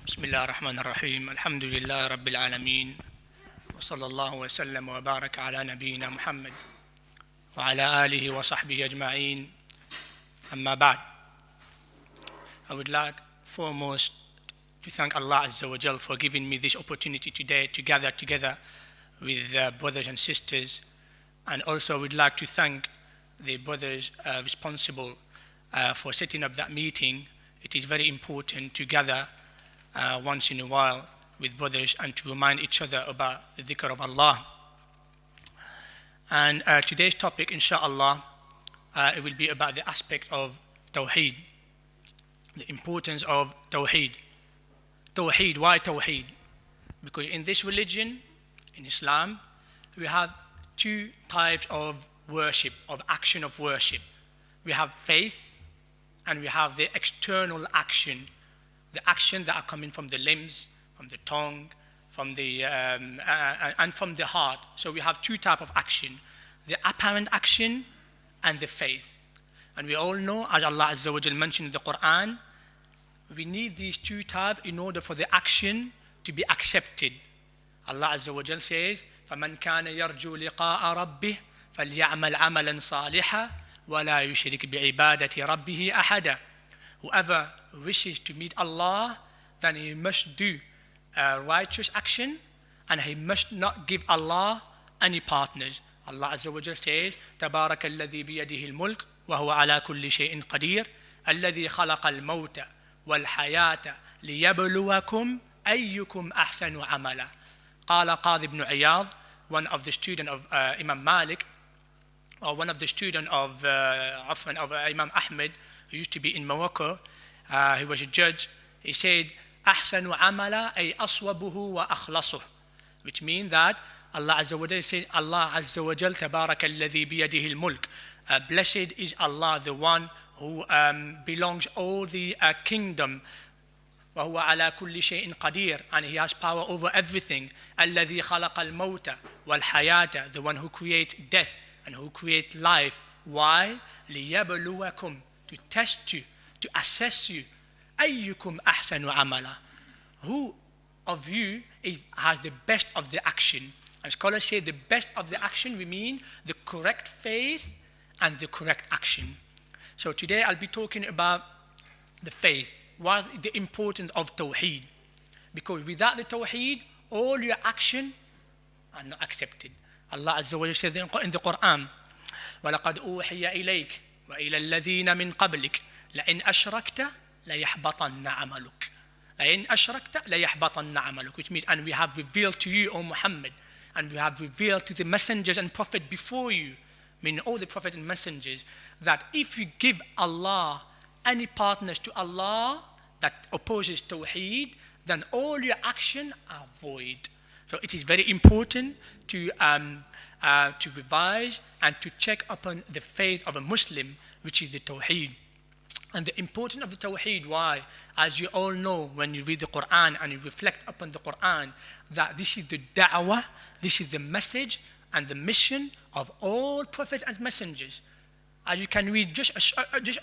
بسم الله الرحمن الرحيم الحمد لله رب العالمين وصلى الله وسلم وبارك على نبينا محمد وعلى آله وصحبه أجمعين أما بعد. I would like foremost to thank Allah Azza wa Jal for giving me this opportunity today to gather together with brothers and sisters, and also would like to thank the brothers responsible for setting up that meeting. It is very important to gather once in a while with brothers and to remind each other about the dhikr of Allah. And today's topic, inshallah, it will be about the aspect of Tawheed, the importance of Tawheed. Tawheed, why Tawheed? Because in this religion, in Islam, we have two types of worship, of action of worship. We have faith and we have the external action, the action that are coming from the limbs, from the tongue, from the and from the heart. So we have two types of action, the apparent action and the faith. And we all know, as Allah Azza wa Jal mentioned in the Quran, we need these two types in order for the action to be accepted. Allah Azza wa Jal says, فَمَنْ كَانَ يَرْجُو لِقَاءَ رَبِّهِ فَلْيَعْمَلْ عَمَلًا صَالِحًا وَلَا يُشْرِكْ بِعِبَادَةِ رَبِّهِ أَحَدًا. Whoever wishes to meet Allah, then he must do a righteous action and he must not give Allah any partners. Allah Azza wa Jal says, تَبَارَكَ الَّذِي بِيَدِهِ الْمُلْكُ وَهُوَ عَلَى كُلِّ شَيْءٍ قَدِيرٌ الَّذِي خَلَقَ الْمَوْتَ وَالْحَيَاةَ لِيَبْلُوَكُمْ أَيُّكُمْ أَحْسَنُ عَمَلًا. قال قاضي ibn Iyad, one of the students of Imam Malik, or one of the students of Imam Ahmed, who used to be in Morocco. He was a judge. He said, أحسن عملا أي أصوبه وأخلصه, which means that Allah Azza wa Jal said, Allah Azza wa Jal تبارك الذي بيده الملك. Blessed is Allah, the one who belongs all the kingdom. وهو على كل شيء قدير, and he has power over everything. الذي خلق الموت والحياة, the one who creates death and who creates life. Why? ليبلوكم, to test you, to assess you. أيكم أحسن عملا, who of you has the best of the action? And scholars say the best of the action, we mean the correct faith and the correct action. So today I'll be talking about the faith, what the importance of Tawheed. Because without the Tawheed, all your action are not accepted. Allah Azza wa Jalla says in the Quran, وَلَقَدْ أُوحِيَ إِلَيْكَ وَإِلَى الَّذِينَ مِنْ قَبْلِكَ لَإِنْ أَشْرَكْتَ لَيَحْبَطَنَّ عَمَلُكَ. لَإِنْ أَشْرَكْتَ لَيَحْبَطَنَّ عَمَلُكَ, which means, and we have revealed to you, O Muhammad, and we have revealed to the messengers and prophets before you, meaning all the prophets and messengers, that if you give Allah any partners to Allah that opposes Tawheed, then all your action are void. So it is very important to revise and to check upon the faith of a Muslim, which is the Tawheed. And the importance of the Tawheed, why? As you all know, when you read the Quran and you reflect upon the Quran, that this is the da'wah, this is the message and the mission of all prophets and messengers. As you can read just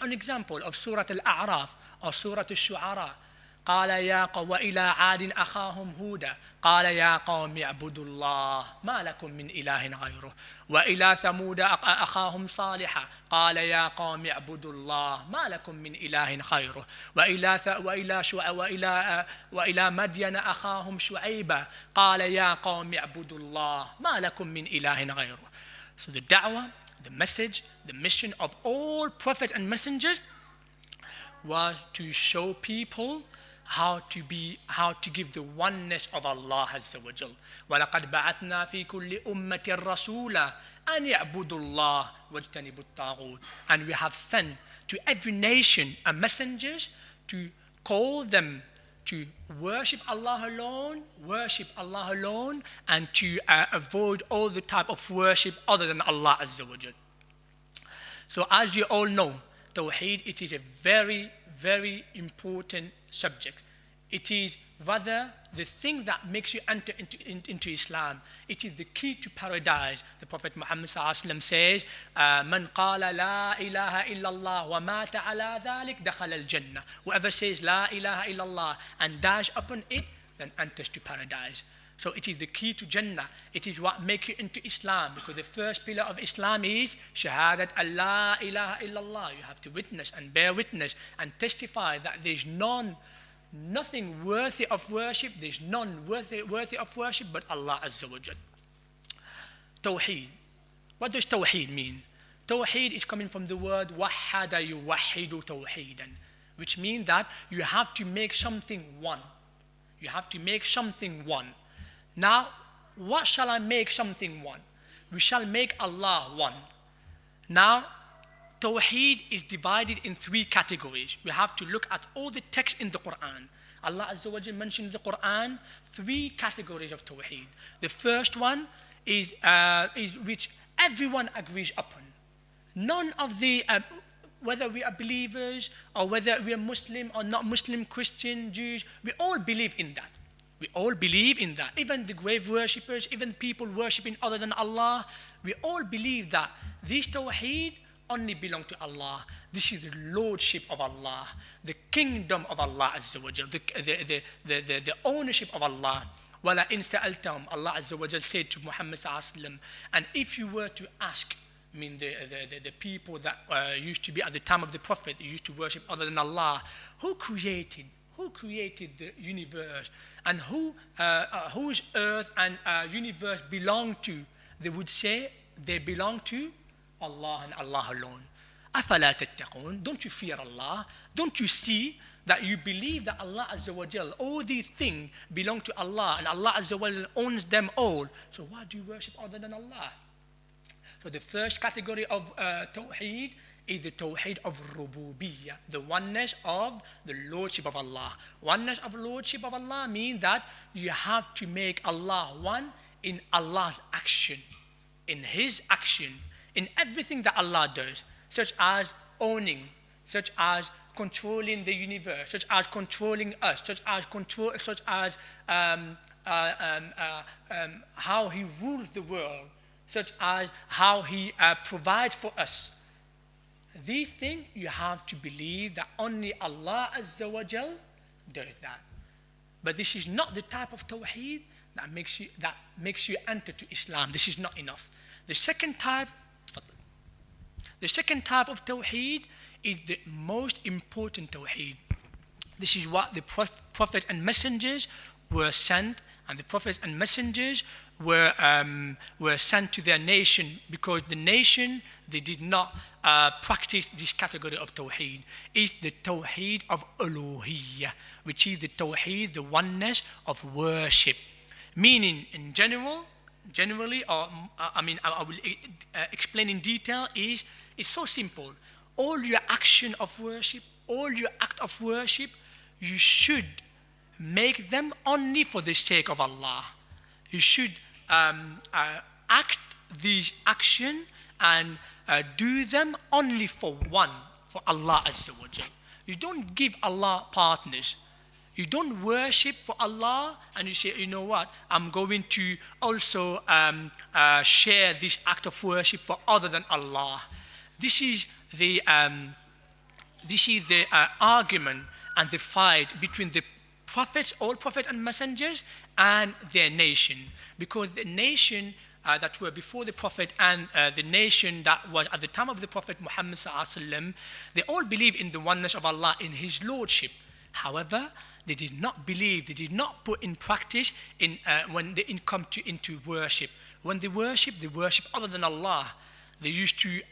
an example of Surah Al-A'raf or Surah Al-Shu'ara. قال يا قوم وإلى عاد أخاهم هودا قال يا قوم اعبدوا الله ما لكم من إله غيره وإلى ثمود أخاهم صالحا قال يا قوم اعبدوا الله ما لكم من إله غيره وإلى مدين أخاهم شعيبا قال يا قوم اعبدوا الله ما لكم من إله غيره. So the da'wah, the message, the mission of all prophets and messengers was to show people how to give the oneness of Allah Azza wa Jal. وَلَقَدْ بَعَثْنَا فِي كُلِّ أُمَّةٍ رَسُولًا أَنْ يَعْبُدُوا اللَّهَ وَاجْتَنِبُوا الطَّاغُوتَ. And we have sent to every nation a messengers to call them to worship Allah alone, and to avoid all the type of worship other than Allah Azza wa Jal. So as you all know, Tawheed, it is a very, very important subject. It is Rather, the thing that makes you enter into Islam, it is the key to paradise. The Prophet Muhammad ﷺ says, "Man qala la ilaha illallah wa mata ala dhalik dakhala al-jannah." Whoever says la ilaha illallah and dies upon it, then enters to paradise. So it is the key to Jannah. It is what makes you into Islam, because the first pillar of Islam is shahadat Allah ilaha illallah. You have to witness and bear witness and testify that there is nothing worthy of worship. There is none worthy of worship but Allah Azza wa Jal. Tawheed. What does Tawheed mean? Tawheed is coming from the word wahada yuwahidu tawheedan, which means that you have to make something one. You have to make something one. Now, what shall I make something one? We shall make Allah one. Now, Tawheed is divided in three categories. We have to look at all the texts in the Quran. Allah Azza wa Jalla mentioned in the Quran three categories of Tawheed. The first one is which everyone agrees upon. None of the, whether we are believers or whether we are Muslim or not Muslim, Christian, Jews, we all believe in that. We all believe in that. Even the grave worshippers, even people worshipping other than Allah, we all believe that this Tawheed only belong to Allah. This is the lordship of Allah, the kingdom of Allah Azza wa Jal, the ownership of Allah. Wala in sa'altahum, Allah Azza wa Jal said to Muhammad sallallahu alaihi wasallam, and if you were to ask, I mean the people that used to be at the time of the Prophet, used to worship other than Allah, who created the universe and whose earth and universe belong to? They would say they belong to Allah and Allah alone. أَفَلَا تَتَّقُونَ? Don't you fear Allah? Don't you see that you believe that Allah Azza wa Jal, all these things belong to Allah and Allah Azza wa Jal owns them all? So why do you worship other than Allah? So the first category of Tawheed is the Tawheed of Rububiyyah, the oneness of the Lordship of Allah. Oneness of Lordship of Allah means that you have to make Allah one in Allah's action, in His action, in everything that Allah does, such as owning, such as controlling the universe, such as controlling us, such as how He rules the world, such as how He provides for us. These things you have to believe that only Allah Azza wa Jal does that. But this is not the type of Tawheed that makes you enter to Islam. This is not enough. The second type of Tawheed is the most important Tawheed. This is what the prophets and messengers were sent, and the prophets and messengers were sent to their nation, because the nation, they did not practice this category of Tawheed. It's the Tawheed of Uluhiyyah, which is the Tawheed, the oneness of worship. Meaning, in generally, or I will explain in detail, it's so simple. All your action of worship, all your act of worship, you should make them only for the sake of Allah. You should act these action and do them only for Allah Azza wa Jal. You don't give Allah partners. You don't worship for Allah and you say, you know what, I'm going to also share this act of worship for other than Allah. This is the argument and the fight between the prophets, all prophets and messengers, and their nation. Because the nation that were before the Prophet and the nation that was at the time of the Prophet Muhammad sallallahu alaihi wasallam, they all believe in the oneness of Allah, in His lordship. However, they did not believe, they did not put in practice when they come into worship. When they worship other than Allah. They used to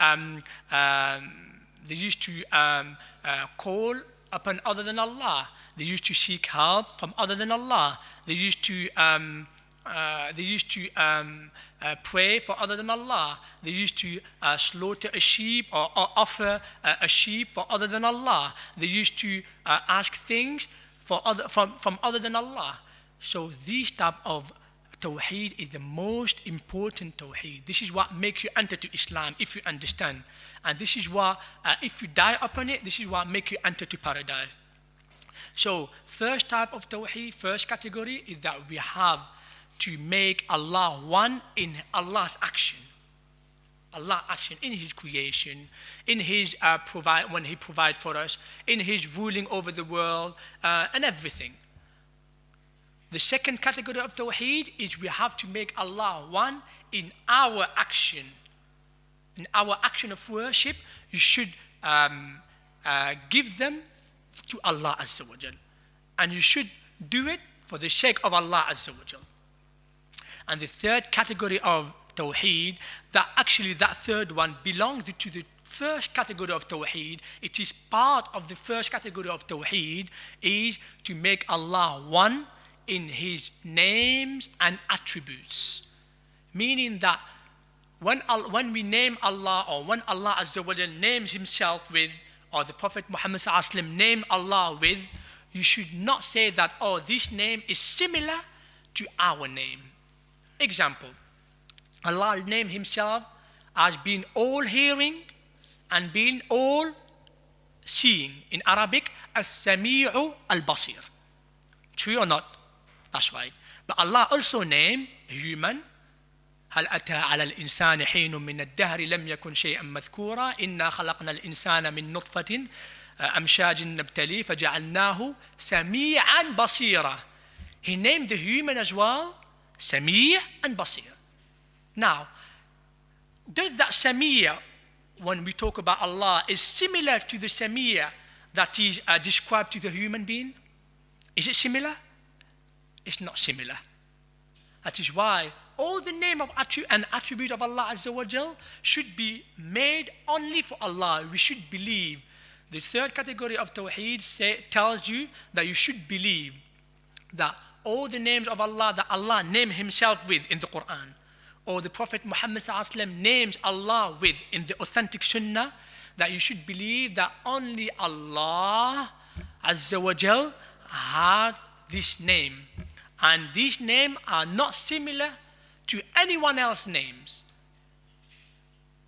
call upon other than Allah. They used to seek help from other than Allah. They used to pray for other than Allah. They used to slaughter a sheep or offer a sheep for other than Allah. They used to ask things from other than Allah. So this type of Tawheed is the most important Tawheed. This is what makes you enter to Islam, if you understand. And this is what, if you die upon it, this is what makes you enter to paradise. So first type of Tawheed, first category is that we have to make Allah one in Allah's action. Allah action in His creation, in His when He provides for us, in His ruling over the world, and everything. The second category of Tawheed is we have to make Allah one in our action. In our action of worship, you should give them to Allah Azza wa Jal. And you should do it for the sake of Allah Azza wa Jal. And the third category of Tawheed, that third one belongs to the first category of Tawheed. It is part of the first category of Tawheed, is to make Allah one in His names and attributes. Meaning that when we name Allah, or when Allah Azza wa Jal names Himself with, or the Prophet Muhammad Sallallahu Alaihi Wasallam name Allah with, you should not say that, oh, this name is similar to our name. Example, Allah named Himself as being all-hearing and being all-seeing. In Arabic, As-Sami'u Al-Basir. True or not? That's right. But Allah also named human. هل أتى على الإنسان حين من الدهر لم يكن شيئا مذكورا إنا خلقنا الإنسان من نطفة أمشاج نبتليه فجعلناه سميعا بصيرا. He named the human as well, Sami' and Basir. Now, does that Sami', when we talk about Allah, is similar to the Sami' that is described to the human being? Is it similar? It's not similar. That is why all the name of and attribute of Allah Azza wa Jal should be made only for Allah. We should believe. The third category of Tawheed tells you that you should believe that all the names of Allah that Allah named Himself with in the Quran, or the Prophet Muhammad Sallallahu Alaihi Wasallam names Allah with in the authentic Sunnah, that you should believe that only Allah Azza wa Jal had this name. And these names are not similar to anyone else's names.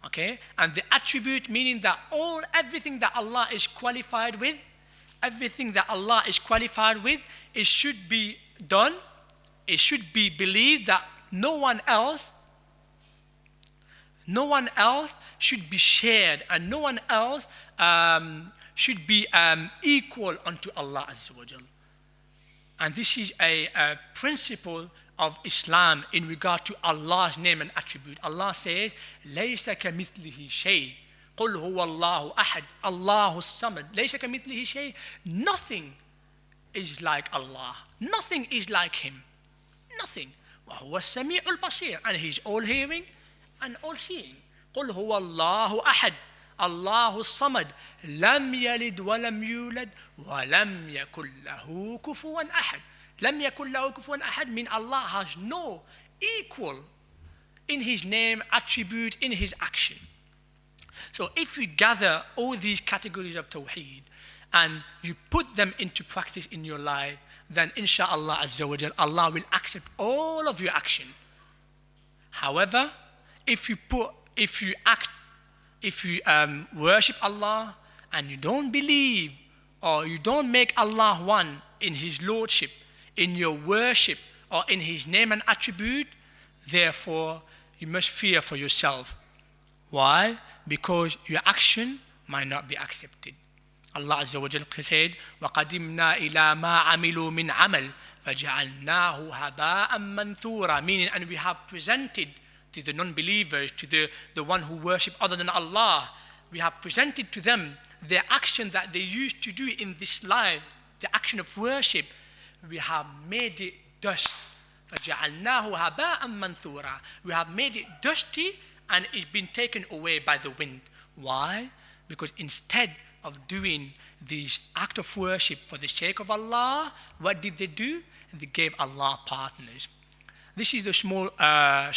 Okay? And the attribute, meaning that everything that Allah is qualified with, it should be done, it should be believed that no one else should be shared, and no one else should be equal unto Allah Azza wa Jal. And this is a principle of Islam in regard to Allah's name and attribute. Allah says, لَيْسَ كَمِثْلِهِ شَيْءٍ قُلْ هُوَ اللَّهُ أَحَدٌ اللَّهُ الصَّمَدُ لَيْسَ كَمِثْلِهِ شَيْءٍ. Nothing is like Allah. Nothing is like Him. Nothing. وَهُوَ السَّمِيعُ الْبَصِيرُ. And He's all-hearing and all-seeing. قُلْ هُوَ اللَّهُ أَحَدٌ الله الصمد لم يلد ولم يولد ولم يكن له كفوا أحد. لم يكن له كفوا أحد means Allah has no equal in His name, attribute, in His action. So if you gather all these categories of Tawheed and you put them into practice in your life, then inshallah Azza wa Jal, Allah will accept all of your action. However, if you worship Allah and you don't believe, or you don't make Allah one in His lordship, in your worship, or in His name and attribute, therefore you must fear for yourself. Why? Because your action might not be accepted. Allah Azza wa Jal said, وَقَدِمْنَا إِلَى مَا عَمِلُوا مِنْ عَمَلٍ فَجَعَلْنَاهُ هَبَاءً مَنْثُورًا. Meaning, and we have presented to the non-believers, to the one who worship other than Allah, we have presented to them their action that they used to do in this life, the action of worship. We have made it dust. فَجَعَلْنَاهُ هَبَاءً مَنْثُورًا. We have made it dusty and it's been taken away by the wind. Why? Because instead of doing this act of worship for the sake of Allah, what did they do? They gave Allah partners. This is the a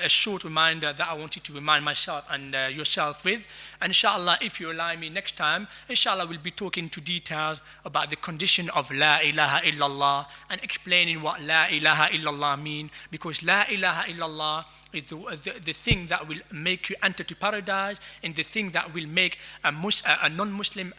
short reminder that I wanted to remind myself and yourself with. And inshallah, if you allow me next time, inshallah, we'll be talking to details about the condition of La ilaha illallah and explaining what La ilaha illallah mean. Because La ilaha illallah is the thing that will make you enter to paradise, and the thing that will make a non-Muslim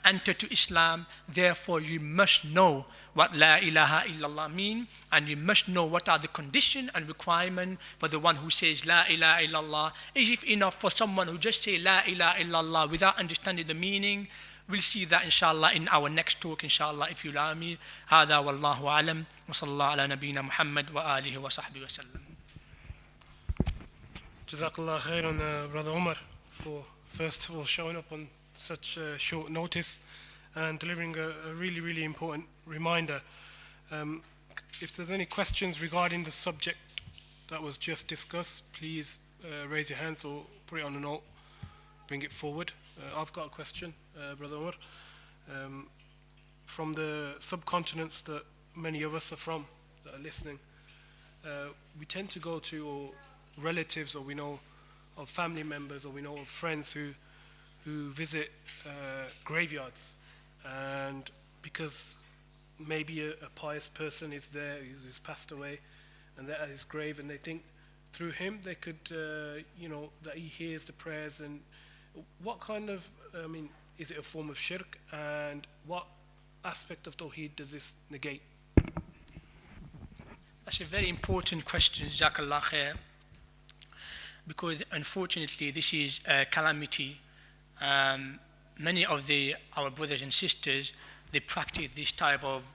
enter to Islam. Therefore, you must know what La ilaha illallah mean, and you must know what are the condition and requirement for the one who says La ilaha illallah. Is it enough for someone who just say La ilaha illallah without understanding the meaning? We'll see that inshallah in our next talk, inshallah, if you allow me. هذا والله أعلم وصلى الله على نبينا محمد وآله وصحبه وسلم. Jazakallah khairan, Brother Umar, for first of all showing up on such short notice and delivering a really, really important reminder. If there's any questions regarding the subject that was just discussed, please raise your hands or put it on a note, bring it forward. I've got a question, Brother Umar. From the subcontinents that many of us are from, that are listening, we tend to go to relatives, or we know of family members, or we know of friends who visit graveyards, and because maybe a pious person is there who's passed away, and they're at his grave, and they think through him they could, that he hears the prayers. And what kind of, is it a form of shirk, and what aspect of Tawheed does this negate? That's a very important question, Jazakallah khair, because unfortunately this is a calamity. Many of our brothers and sisters, they practice this type of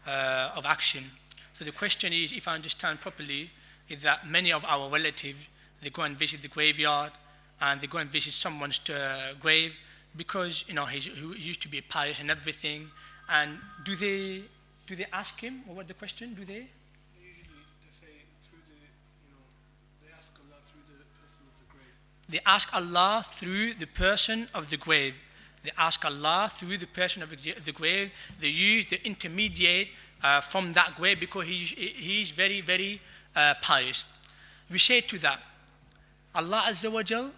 action. So the question is, if I understand properly, is that many of our relatives, they go and visit the graveyard, and they go and visit someone's grave because who used to be pious and everything. And do they ask him, or what the question? Do they? They ask Allah through the person of the grave. They ask Allah through the person of the grave. They use the intermediate from that grave because he's very, very pious. We say to that, Allah Azza wa Jal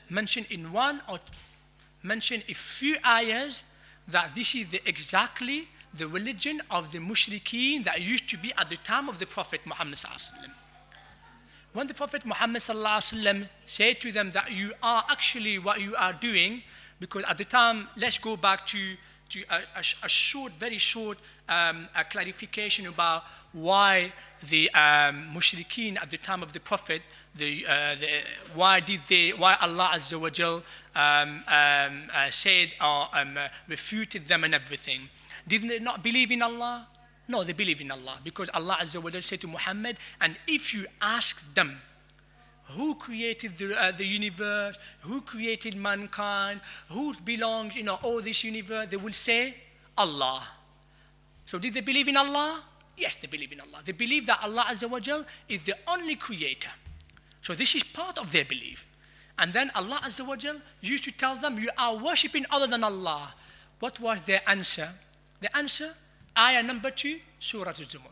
mentioned mentioned a few ayahs that this is exactly the religion of the mushrikeen that used to be at the time of the Prophet Muhammad sallallahu alaihi wasallam. When the Prophet Muhammad said to them that you are actually what you are doing, because at the time, let's go back to a very short clarification about why the mushrikeen at the time of the Prophet, why Allah Azza wa Jal said or refuted them and everything. Did they not believe in Allah? No, they believe in Allah, because Allah Azza wa Jal said to Muhammad, and if you ask them, who created the universe, who created mankind, who belongs in all this universe, they will say, Allah. So did they believe in Allah? Yes, they believe in Allah. They believe that Allah Azza wa Jal is the only creator. So this is part of their belief. And then Allah Azza wa Jal used to tell them, you are worshipping other than Allah. What was their answer? The answer, ayah number 2, Surah Al-Zumar.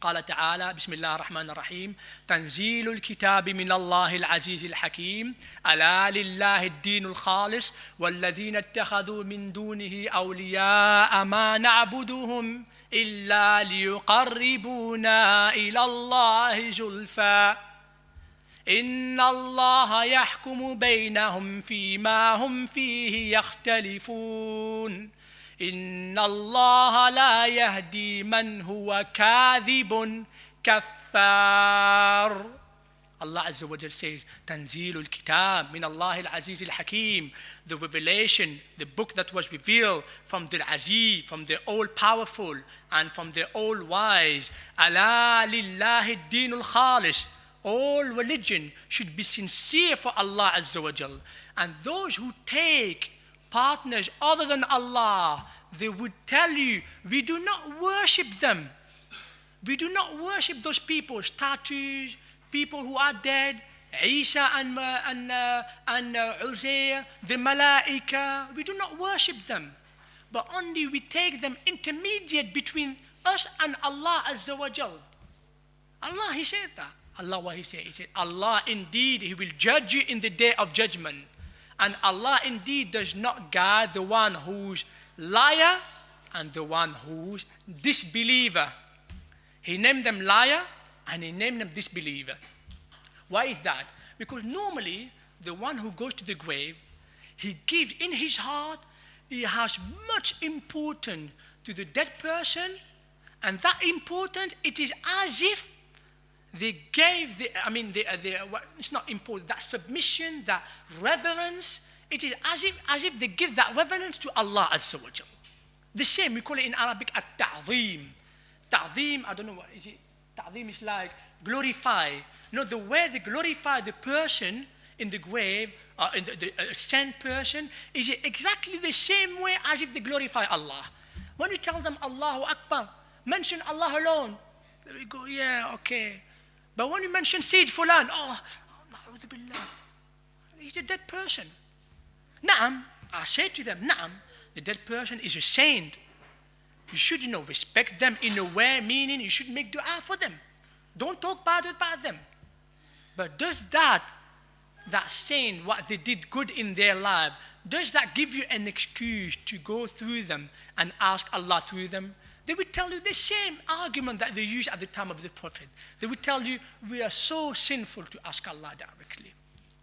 قال تعالى بسم الله الرحمن الرحيم تنزيل الكتاب من الله العزيز الحكيم ألا لله الدين الخالص والذين اتخذوا من دونه أولياء ما نعبدهم إلا ليقربونا إلى الله زلفى إن الله يحكم بينهم فيما هم فيه يختلفون إن الله لا يهدي من هو كاذب كفار. Allah Azza wa Jal says, Tanzilul Kitab min Allah al-Aziz al-Hakim, the revelation, the book that was revealed from the Aziz, from the all-powerful and from the all-wise. Ala lillahi ad-dinul khalis. All religion should be sincere for Allah Azza wa Jal. And those who take partners other than Allah, they would tell you, we do not worship them. We do not worship those people, statues, people who are dead, Isa and Uzair, the Malaika. We do not worship them, but only we take them intermediate between us and Allah Azza wa Jal. Allah, He said that. Allah, what He said? He said, Allah indeed, He will judge you in the day of judgment. And Allah indeed does not guide the one who's liar and the one who's disbeliever. He named them liar and He named them disbeliever. Why is that? Because normally, the one who goes to the grave, he gives in his heart, he has much importance to the dead person, and that importance, it is as if they gave it's not important, that submission, that reverence, it is as if they give that reverence to Allah Azza wa Jal. The same, we call it in Arabic at-ta'zeem. Ta'zeem, I don't know what is it. Ta'zeem is like glorify. No, the way they glorify the person in the grave, in the sent person, is exactly the same way as if they glorify Allah. When you tell them Allahu Akbar, mention Allah alone, they will go, yeah, okay. But when you mention Sayyid Fulan, na'udhu billah, he's a dead person. Na'am, I say to them, na'am, the dead person is a saint. You should, respect them in a way, meaning you should make dua for them. Don't talk bad about them. But does that saint, what they did good in their life, does that give you an excuse to go through them and ask Allah through them? They would tell you the same argument that they used at the time of the Prophet. They would tell you, we are so sinful to ask Allah directly.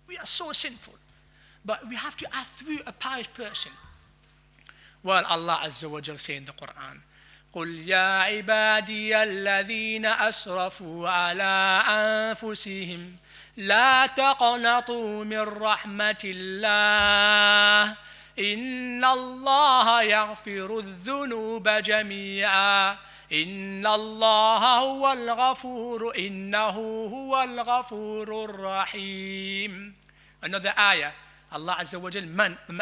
We are so sinful. But we have to ask through a pious person. Well, Allah Azza wa Jal say in the Quran, قُلْ يَا عِبَادِيَ الَّذِينَ أَسْرَفُوا عَلَىٰ أَنفُسِهِمْ لَا تَقْنَطُوا مِنْ رَحْمَةِ اللَّهِ إِنَّ اللَّهَ يَغْفِرُ الذُّنُوبَ جَمِيعًا إِنَّ اللَّهَ هُوَ الْغَفُورُ إِنَّهُ هُوَ الْغَفُورُ الرَّحِيمُ. Another ayah, Allah Azza wa Jal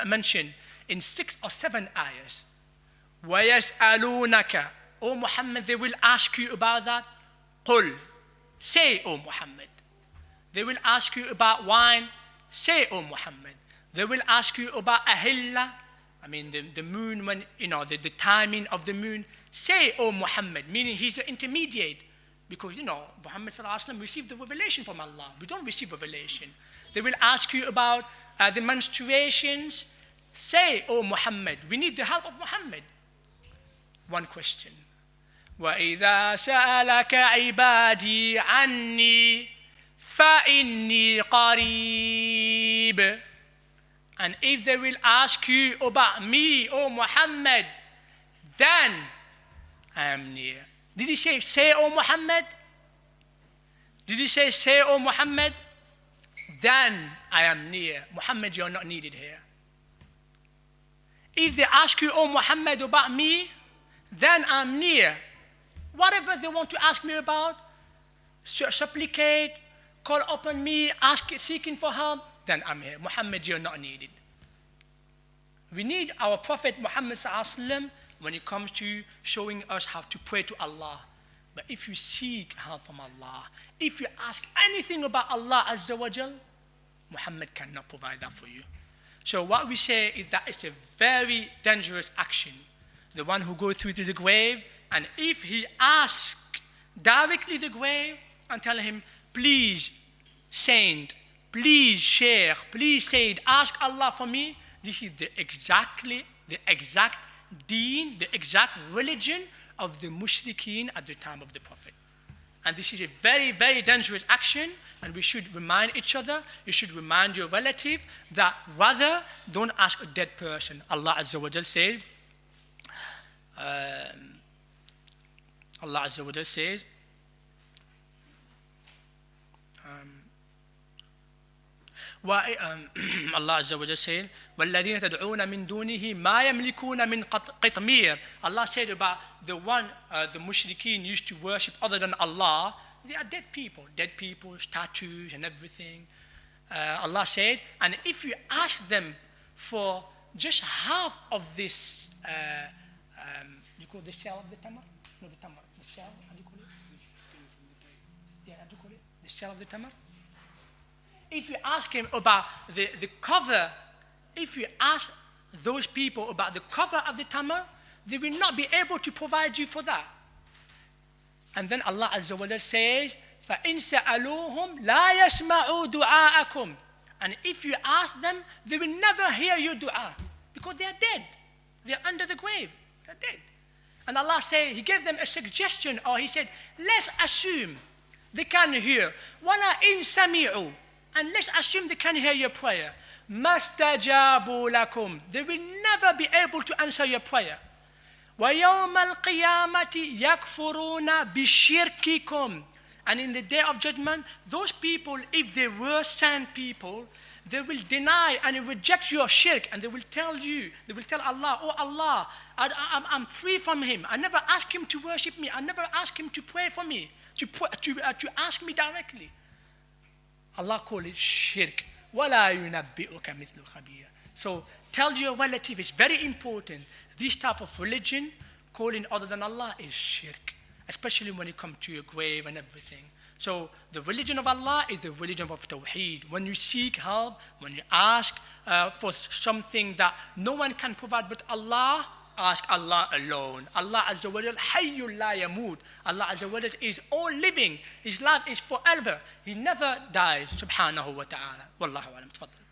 mentioned in 6 or 7 ayahs. وَيَسْأَلُونَكَ, O Muhammad, they will ask you about that. قُلْ, say, O Muhammad. They will ask you about wine. Say, O Muhammad. They will ask you about ahilla, the moon, when, the timing of the moon. Say, O Muhammad, meaning he's the intermediate. Because, Muhammad sallallahu alaihi wasallam received the revelation from Allah. We don't receive revelation. They will ask you about the menstruations. Say, O Muhammad, we need the help of Muhammad. One question. وَإِذَا سَأَلَكَ عِبَادِي عَنِّي فَإِنِّي قَرِيبٌ. And if they will ask you about me, O Muhammad, then I am near. Did he say, O Muhammad? Did he say, O Muhammad? Then I am near. Muhammad, you're not needed here. If they ask you, O Muhammad, about me, then I'm near. Whatever they want to ask me about, supplicate, call upon me, seeking for help, then I'm here. Muhammad, you're not needed. We need our Prophet Muhammad sallallahu alaihi wasallam when it comes to showing us how to pray to Allah. But if you seek help from Allah, if you ask anything about Allah Azza wa Jal, Muhammad cannot provide that for you. So what we say is that it's a very dangerous action. The one who goes through to the grave, and if he asks directly the grave and tell him, please, saint, please, sheikh, please, saint, ask Allah for me, this is the exact deen, the exact religion of the mushrikeen at the time of the Prophet. And this is a very, very dangerous action, and we should remind each other, you should remind your relative that rather don't ask a dead person. Allah Azza wa Jal says, Allah Azza wa Jal says, Allah Azza wa Jal says, وَالَّذِينَ تَدْعُونَ مِن دُونِهِ مَا يَمْلِكُونَ مِن قِطْمِيرٍ. Allah said about the one the mushrikeen used to worship other than Allah, they are dead people, statues and everything. Allah said, and if you ask them for just half of this, you call the shell of the tamar? No, the tamar, the shell, how do you call it? Yeah, how do you call it? The shell of the tamar? If you ask him about the cover, if you ask those people about the cover of the tamar, they will not be able to provide you for that. And then Allah Azza wa Jal says, فَإِن سَأَلُوهُمْ لَا يَسْمَعُوا دُعَاءَكُمْ. And if you ask them, they will never hear your dua because they are dead. They are under the grave. They are dead. And Allah said, He gave them a suggestion, or He said, let's assume they can hear. وَلَا إِن سَمِعُوا. And let's assume they can hear your prayer. مَسْتَجَابُوا لَكُمْ. They will never be able to answer your prayer. وَيَوْمَ الْقِيَامَةِ يَكْفُرُونَ بِشِرْكِكُمْ. And in the day of judgment, those people, if they were sane people, they will deny and reject your shirk, and they will tell Allah, oh Allah, I'm free from him. I never asked him to worship me. I never asked him to pray for me, to ask me directly. Allah called it shirk. وَلَا يُنَبِّئُكَ مِثْلُ خَبِيرٍ. So tell your relative, it's very important. This type of religion, calling other than Allah, is shirk, especially when it comes to your grave and everything. So the religion of Allah is the religion of Tawheed. When you seek help, when you ask for something that no one can provide but Allah, ask Allah alone. Allah Azza wa Jal, Hayyul la yamut. Allah Azza wa Jal is all living. His life is forever. He never dies. Subhanahu wa ta'ala. Wallahu alam. Tafadhal.